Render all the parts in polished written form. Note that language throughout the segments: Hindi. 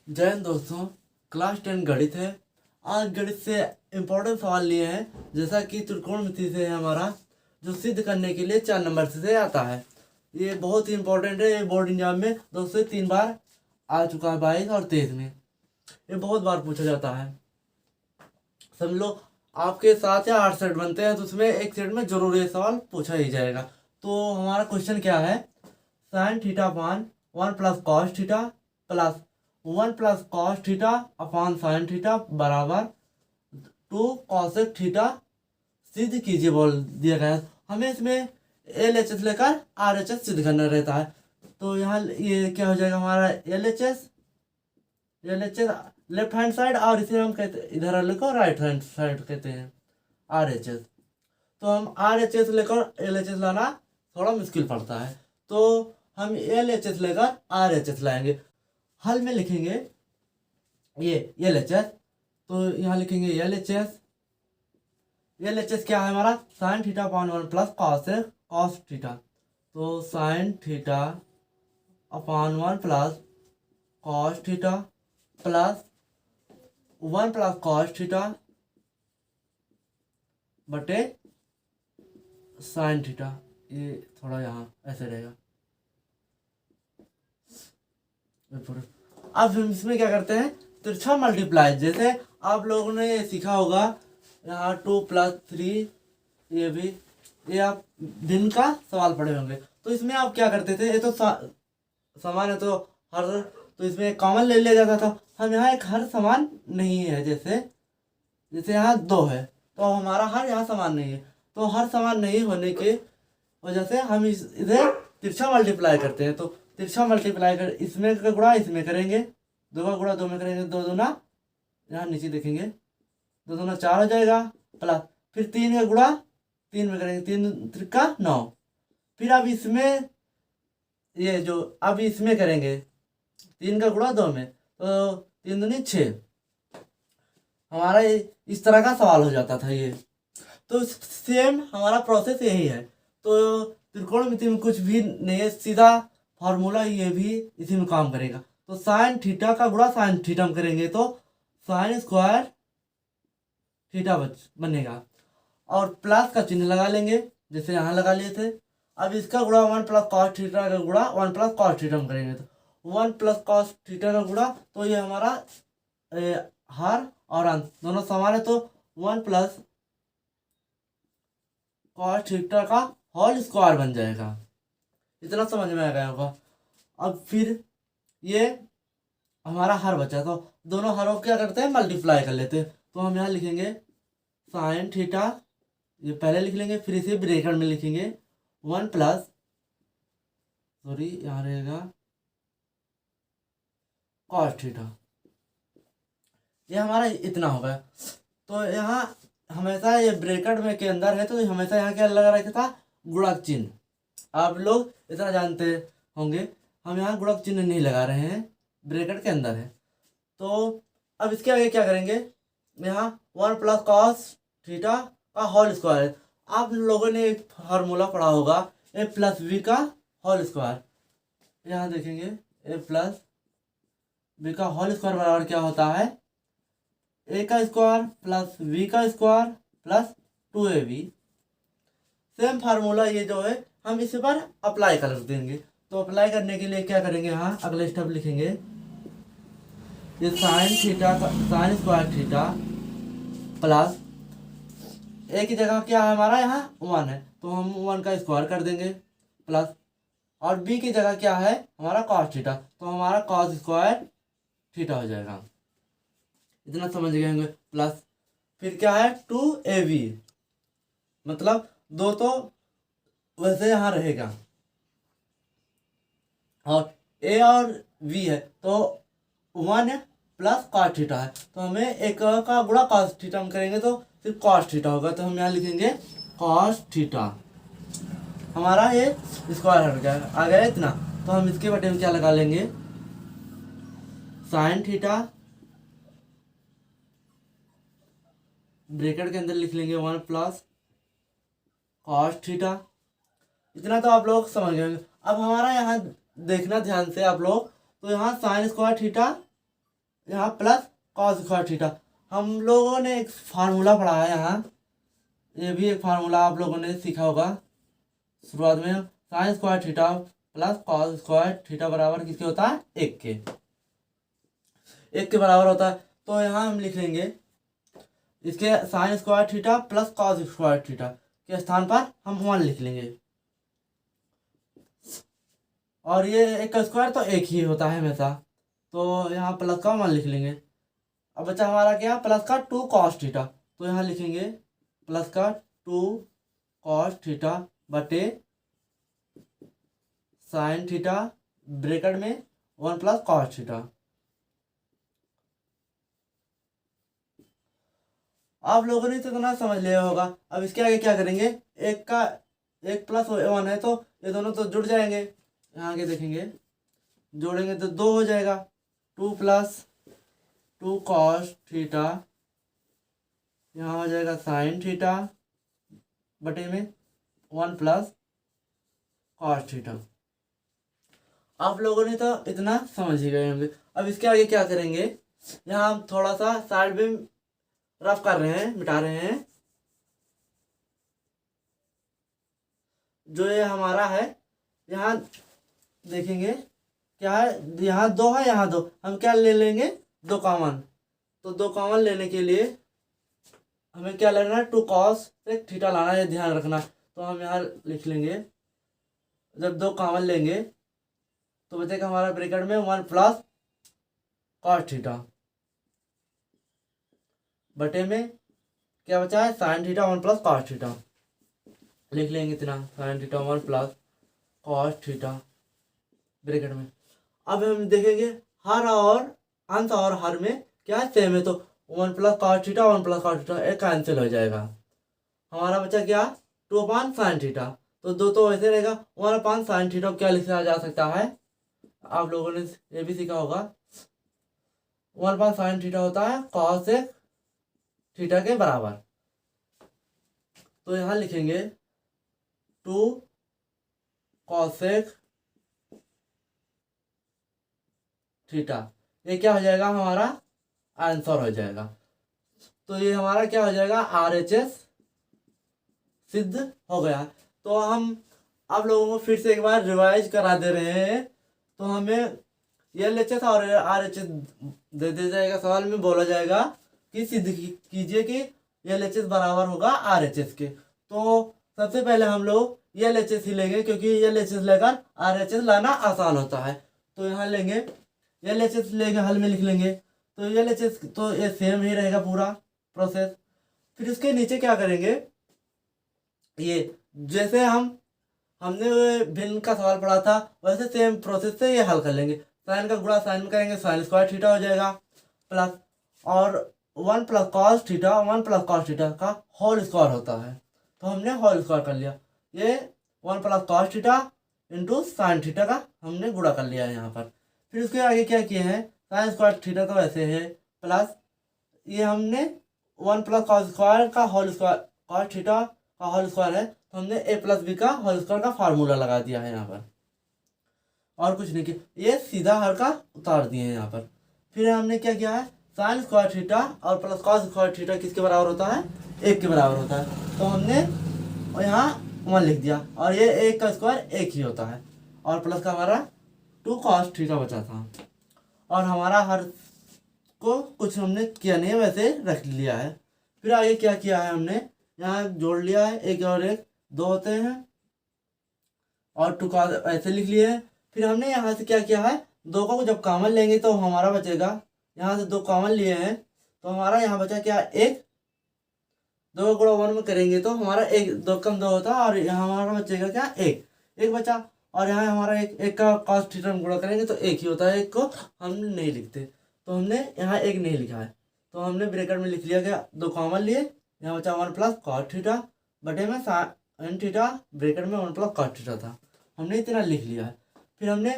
जय हिंद दोस्तों। क्लास 10 गणित है। आज गणित से इम्पोर्टेंट सवाल लिए हैं, जैसा कि त्रिकोणमिति से है हमारा, जो सिद्ध करने के लिए 4 नंबर से आता है। ये बहुत ही इम्पोर्टेंट है। ये बोर्ड एग्जाम में 2 से 3 बार आ चुका है, 22 और 23 में। ये बहुत बार पूछा जाता है। समझ लो आपके 7 या 8 सेट बनते हैं, तो उसमें एक सेट में जरूर ये सवाल पूछा ही जाएगा। तो हमारा क्वेश्चन क्या है? Sine theta upon 1 plus cos theta plus 1 plus cos theta upon sine theta बराबर 2 कॉसेक थीटा सिद्ध कीजिए बोल दिया गया है। हमें इसमें एल एच एस लेकर आर एच एस सिद्ध करना रहता है। तो यहाँ ये क्या हो जाएगा हमारा L H S left hand side, और इसे हम कहते इधर वाले को राइट हैंड साइड कहते हैं आर एच एस। तो हम आर एच एस लेकर एल एच एस लाना थोड़ा मुश्किल पड़ता है, तो हम एल एच एस लेकर आर एच एस लाएंगे। हल में लिखेंगे ये एल एच एस, तो यहाँ लिखेंगे L H S. L H S क्या है हमारा? Sine theta upon 1 plus cos theta. तो sine theta upon 1 plus cos theta plus 1 plus cos theta बटे साइन थीटा। ये थोड़ा यहाँ ऐसे रहेगा। अब हम इसमें क्या करते हैं? तिरछा मल्टीप्लाई। जैसे आप लोगों ने ये सीखा होगा, यहाँ 2 प्लस 3, ये भी, ये आप दिन का सवाल पढ़े होंगे। तो इसमें आप क्या करते थे? ये तो समान है, तो हर, तो इसमें कॉमन ले लिया जाता था। हम यहाँ एक हर समान नहीं है, जैसे यहाँ 2 है, तो हमारा हर यहाँ समान नहीं है। तो हर समान नहीं होने के वजह से हम इधर तिरछा मल्टीप्लाई करते हैं। तो तिरछा मल्टीप्लाई कर, इसमें का गुणा इसमें करेंगे, 2 का गुणा 2 में करेंगे, 2 दूना, यहाँ नीचे देखेंगे, 2 दूना 4 हो जाएगा, प्लस फिर 3 का गुणा 3 में करेंगे, 3 त्रिका 9। फिर अब इसमें ये जो अब इसमें करेंगे 3 का गुणा 2 में, तो 3 दूनी 6। हमारा इस तरह का सवाल हो जाता था ये। तो सेम हमारा प्रोसेस यही है। तो त्रिकोणमिति में कुछ भी नहीं है, सीधा फॉर्मूला ये भी इसी में काम करेगा। तो साइन थीटा का गुणा साइन थीटा में करेंगे, तो साइन स्क्वायर थीटा बनेगा, और प्लस का चिन्ह लगा लेंगे, जैसे यहाँ लगा लिए थे। अब इसका गुणा 1 प्लस कॉस थीटा का गुणा 1 प्लस कॉस थीटा में करेंगे, तो 1 प्लस कॉस थीटा का गुणा, तो ये हमारा हर और अंत दोनों समान है, तो 1 प्लस कॉस थीटा का होल स्क्वायर बन जाएगा। इतना समझ में आ गया होगा। अब फिर ये हमारा हर बचा, तो दोनों हरों को क्या करते हैं? मल्टीप्लाई कर लेते हैं। तो हम यहाँ लिखेंगे साइन थीटा, ये पहले लिख लेंगे, फिर इसे ब्रैकेट में लिखेंगे 1 प्लस, सॉरी यहाँ रहेगा कॉस थीटा। ये हमारा इतना होगा। तो यहाँ हमेशा ये ब्रैकेट में के अंदर है, तो हमेशा यहाँ क्या लगा रखा था? गुणक चिन्ह। आप लोग इतना जानते होंगे, हम यहाँ गुणक चिन्ह नहीं लगा रहे हैं, ब्रैकेट के अंदर है। तो अब इसके आगे क्या करेंगे? यहाँ 1 प्लस कॉस थीटा का होल स्क्वायर। आप लोगों ने एक फार्मूला पढ़ा होगा, ए प्लस बी का होल स्क्वायर। यहाँ देखेंगे ए प्लस बी का होल स्क्वायर बराबर क्या होता है? ए का स्क्वायर प्लस बी का square plus 2ab। Same formula ये जो है हम इस पर अप्लाई कर देंगे। तो अप्लाई करने के लिए क्या करेंगे? यहाँ अगले स्टेप लिखेंगे, ये साइन थीटा का साइन स्क्वायर थीटा प्लस ए की जगह क्या है हमारा? यहाँ 1 है, तो हम 1 का स्क्वायर कर देंगे, प्लस, और बी की जगह क्या है हमारा? कॉस थीटा, तो हमारा कॉस स्क्वायर थीटा हो जाएगा। इतना समझ गए होंगे। प्लस फिर क्या है? 2ab, मतलब 2 तो वैसे यहाँ रहेगा, और ए और बी है, तो 1 प्लस कॉस थीटा है, तो हमें एक का गुणा कॉस थीटा में करेंगे, तो सिर्फ कॉस थीटा होगा। तो हम यहाँ लिखेंगे कॉस थीटा। हमारा ये स्क्वायर हट गया, आ गया इतना। तो हम इसके बटे में क्या लगा लेंगे? साइन थीटा, ब्रैकेट के अंदर लिख लेंगे 1 प्लस कॉस थीटा। इतना तो आप लोग समझ गए। अब हमारा यहाँ देखना ध्यान से आप लोग, तो यहाँ साइन स्क्वायर थीटा यहाँ प्लस कॉस स्क्वायर थीटा। हम लोगों ने एक फार्मूला पढ़ा है यहाँ, ये भी एक फार्मूला आप लोगों ने सीखा होगा शुरुआत में। Sine square theta plus cos square theta बराबर किसके होता है? 1 के। 1 के बराबर होता है। तो यहाँ हम लिख लेंगे इसके sine square theta plus cos square theta के स्थान पर हम 1 लिख लेंगे। और ये 1 का स्क्वायर तो 1 ही होता है हमेशा, तो यहाँ प्लस का 1 लिख लेंगे। अब बचा हमारा क्या? प्लस का 2 कॉस थीटा। तो यहाँ लिखेंगे प्लस का 2 कॉस थीटा बटे साइन थीटा ब्रैकेट में 1 प्लस कॉस थीटा। आप लोगों ने तो इतना समझ लिया होगा। अब इसके आगे क्या करेंगे? 1 प्लस 1 है तो ये दोनों तो जुड़ जाएंगे। यहाँ आगे देखेंगे, जोड़ेंगे तो 2 हो जाएगा। 2 प्लस 2 कॉस थीटा, यहाँ हो जाएगा साइन थीटा बटे में 1 प्लस कॉस थीटा। आप लोगों ने तो इतना समझ ही गए होंगे। अब इसके आगे क्या करेंगे? यहाँ हम थोड़ा सा साइड में रफ कर रहे हैं, मिटा रहे हैं। जो ये हमारा है, यहाँ देखेंगे क्या है, यहाँ 2 है, यहाँ 2। हम क्या ले लेंगे? 2 कॉमन। तो 2 कॉमन लेने के लिए हमें क्या लेना है? 2 कॉस से थीटा लाना है, ध्यान रखना। तो हम यहाँ लिख लेंगे, जब 2 कॉमन लेंगे तो बचेगा हमारा ब्रैकेट में 1 प्लस कॉस थीटा बटे में क्या बचा है? Sine theta 1 plus cos theta. लिख लेंगे इतना, sine theta 1 plus cos theta bracket में। अब हम देखेंगे हर और अंश और हर में क्या सेम है, तो 1 plus cos theta 1 plus cos theta एक कैंसिल हो जाएगा। हमारा बचा क्या? 2 अपान साइन थीटा। तो 2 तो वैसे रहेगा। 1 अपान साइन थीटा क्या लिखा जा सकता है? आप लोगों ने ये भी सीखा होगा, 1 अपान साइन थीटा होता है कॉस थीटा के बराबर। तो यहाँ लिखेंगे 2 कॉसेक थीटा। ये क्या हो जाएगा? हमारा आंसर हो जाएगा। तो ये हमारा क्या हो जाएगा? RHS सिद्ध हो गया। तो हम आप लोगों को फिर से एक बार रिवाइज करा दे रहे हैं। तो हमें LHS और RHS दे दिया जाएगा, सवाल में बोला जाएगा कि सिद्ध कीजिए कि LHS बराबर होगा RHS के। तो सबसे पहले हम लोग LHS ही लेंगे, क्योंकि LHS लेकर RHS लाना आसान होता है। तो यहाँ लेंगे LHS लेंगे, हल में लिख लेंगे। तो LHS तो ये सेम ही रहेगा पूरा प्रोसेस। फिर इसके नीचे क्या करेंगे? ये जैसे हमने भिन्न का सवाल पढ़ा था, वैसे सेम प्रोसेस से ये हल कर लेंगे। साइन का गुणा साइन में करेंगे, साइन स्क्वायर थीटा हो जाएगा प्लस, और 1 plus cos theta 1 plus cos theta का होल स्क्वायर होता है। तो हमने होल स्क्वायर कर लिया। ये 1 plus cos theta into sine theta का हमने गुणा कर लिया है यहाँ पर। फिर उसके आगे क्या किए हैं? साइन स्क्वायर थीटा तो ऐसे है प्लस ये हमने 1 प्लस कॉस स्क्वायर का होल स्क्वायर, कॉस थीटा का होल स्क्वायर है तो हमने a प्लस बी का होल स्क्वायर का फार्मूला लगा दिया है यहाँ पर, और कुछ नहीं किया। ये सीधा हर का उतार दिए हैं यहाँ पर। फिर हमने क्या किया है? साइन स्क्वायर थीटा और प्लस कॉस स्क्वायर थीटा किसके बराबर होता है? 1 के बराबर होता है। तो हमने यहाँ 1 लिख दिया, और ये 1 का स्क्वायर 1 ही होता है, और प्लस का हमारा 2 कॉस थीटा बचा था। और हमारा हर को कुछ हमने किया नहीं है, वैसे रख लिया है। फिर आगे क्या किया है? हमने यहाँ जोड़ लिया है, 1 और 1 2 होते हैं, और 2 का ऐसे लिख लिए हैं। फिर हमने यहाँ से क्या किया है? 2 को जब कॉमन लेंगे तो हमारा बचेगा, यहाँ से 2 कॉमन लिए हैं तो हमारा यहाँ बचा क्या? 1। 2 गुणा 1 में करेंगे तो हमारा 1 2 कम 2 होता है, और यहाँ हमारा बचेगा क्या? 1 बचा। और यहाँ हमारा 1 का कॉस थीटा में गुणा करेंगे तो 1 ही होता है, 1 को हम नहीं लिखते। तो हमने यहाँ 1 नहीं लिखा है, तो हमने ब्रैकेट में लिख लिया क्या? 2 कॉमन लिए, यहाँ बचा 1 प्लस कॉस थीटा बटे में साइन थीटा ब्रैकेट में 1 प्लस कॉस थीटा था, हमने इतना लिख लिया है। फिर हमने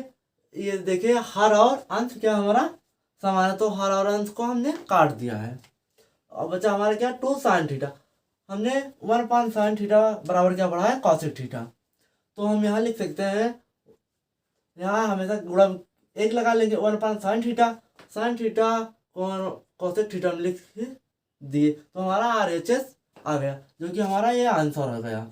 ये देखिए हर और अंश क्या हमारा समान है, तो हर और अंश को हमने काट दिया है। और बचा हमारा क्या? 2 साइन थीटा। हमने 1 अपान साइन थीटा बराबर क्या पढ़ा है? Cosec theta. तो हम यहाँ लिख सकते हैं, यहाँ हमेशा गुणा 1 लगा लेंगे, 1 अपान sine theta. Sine theta cosec theta में लिख दिए, तो हमारा RHS आ गया, जो कि हमारा ये आंसर हो गया।